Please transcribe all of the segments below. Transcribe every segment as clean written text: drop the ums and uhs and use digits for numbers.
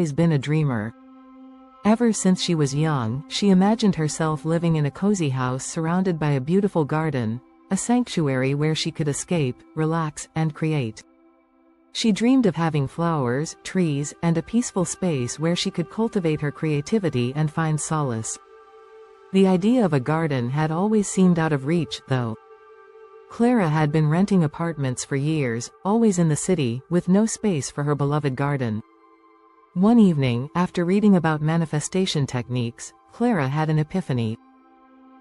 always been a dreamer. Ever since she was young, she imagined herself living in a cozy house surrounded by a beautiful garden, a sanctuary where she could escape, relax, and create. She dreamed of having flowers, trees, and a peaceful space where she could cultivate her creativity and find solace. The idea of a garden had always seemed out of reach, though. Clara had been renting apartments for years, always in the city, with no space for her beloved garden. One evening, after reading about manifestation techniques, Clara had an epiphany.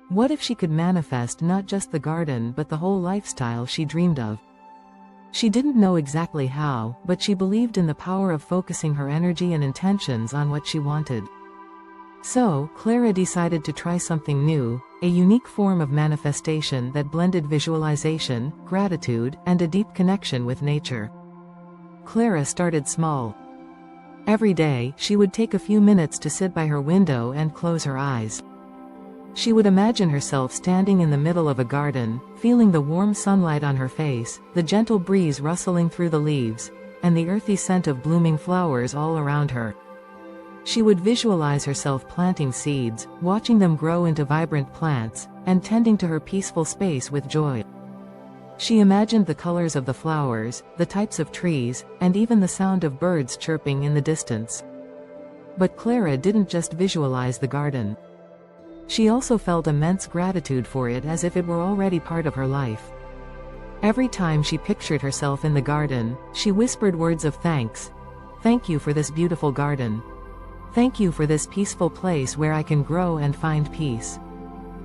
What if she could manifest not just the garden but the whole lifestyle she dreamed of? She didn't know exactly how, but she believed in the power of focusing her energy and intentions on what she wanted. So, Clara decided to try something new, a unique form of manifestation that blended visualization, gratitude, and a deep connection with nature. Clara started small. Every day, she would take a few minutes to sit by her window and close her eyes. She would imagine herself standing in the middle of a garden, feeling the warm sunlight on her face, the gentle breeze rustling through the leaves, and the earthy scent of blooming flowers all around her. She would visualize herself planting seeds, watching them grow into vibrant plants, and tending to her peaceful space with joy. She imagined the colors of the flowers, the types of trees, and even the sound of birds chirping in the distance. But Clara didn't just visualize the garden. She also felt immense gratitude for it, as if it were already part of her life. Every time she pictured herself in the garden, she whispered words of thanks. "Thank you for this beautiful garden. Thank you for this peaceful place where I can grow and find peace.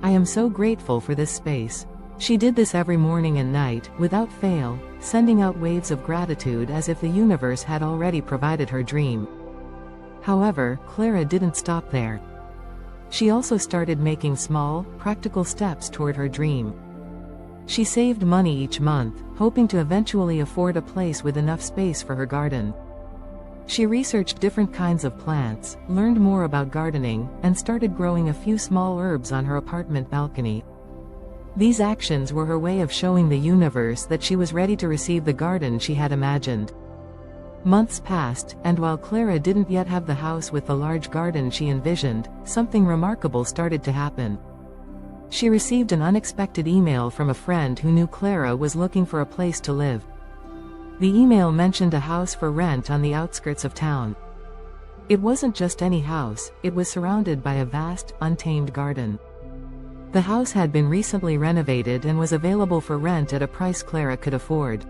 I am so grateful for this space." She did this every morning and night, without fail, sending out waves of gratitude as if the universe had already provided her dream. However, Clara didn't stop there. She also started making small, practical steps toward her dream. She saved money each month, hoping to eventually afford a place with enough space for her garden. She researched different kinds of plants, learned more about gardening, and started growing a few small herbs on her apartment balcony. These actions were her way of showing the universe that she was ready to receive the garden she had imagined. Months passed, and while Clara didn't yet have the house with the large garden she envisioned, something remarkable started to happen. She received an unexpected email from a friend who knew Clara was looking for a place to live. The email mentioned a house for rent on the outskirts of town. It wasn't just any house, it was surrounded by a vast, untamed garden. The house had been recently renovated and was available for rent at a price Clara could afford.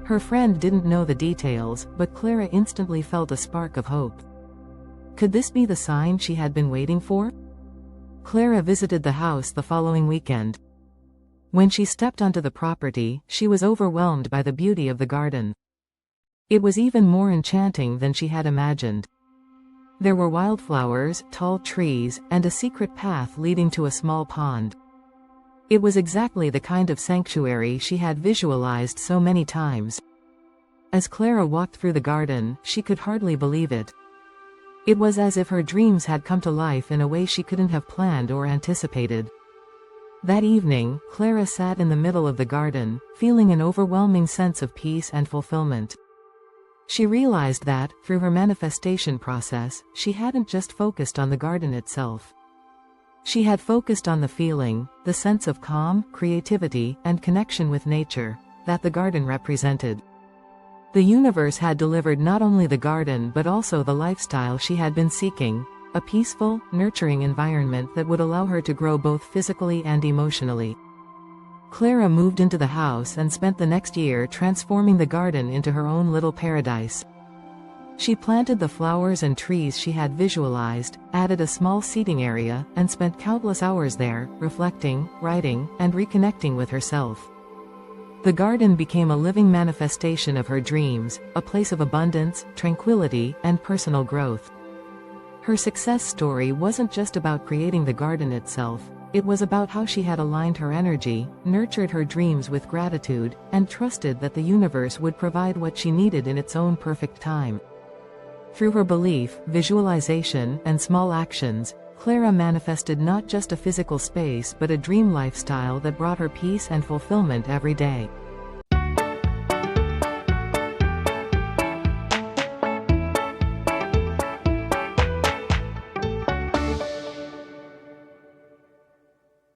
Her friend didn't know the details, but Clara instantly felt a spark of hope. Could this be the sign she had been waiting for? Clara visited the house the following weekend. When she stepped onto the property, she was overwhelmed by the beauty of the garden. It was even more enchanting than she had imagined. There were wildflowers, tall trees, and a secret path leading to a small pond. It was exactly the kind of sanctuary she had visualized so many times. As Clara walked through the garden, she could hardly believe it. It was as if her dreams had come to life in a way she couldn't have planned or anticipated. That evening, Clara sat in the middle of the garden, feeling an overwhelming sense of peace and fulfillment. She realized that, through her manifestation process, she hadn't just focused on the garden itself. She had focused on the feeling, the sense of calm, creativity, and connection with nature, that the garden represented. The universe had delivered not only the garden but also the lifestyle she had been seeking, a peaceful, nurturing environment that would allow her to grow both physically and emotionally. Clara moved into the house and spent the next year transforming the garden into her own little paradise. She planted the flowers and trees she had visualized, added a small seating area, and spent countless hours there, reflecting, writing, and reconnecting with herself. The garden became a living manifestation of her dreams, a place of abundance, tranquility, and personal growth. Her success story wasn't just about creating the garden itself. It was about how she had aligned her energy, nurtured her dreams with gratitude, and trusted that the universe would provide what she needed in its own perfect time. Through her belief, visualization, and small actions, Clara manifested not just a physical space but a dream lifestyle that brought her peace and fulfillment every day.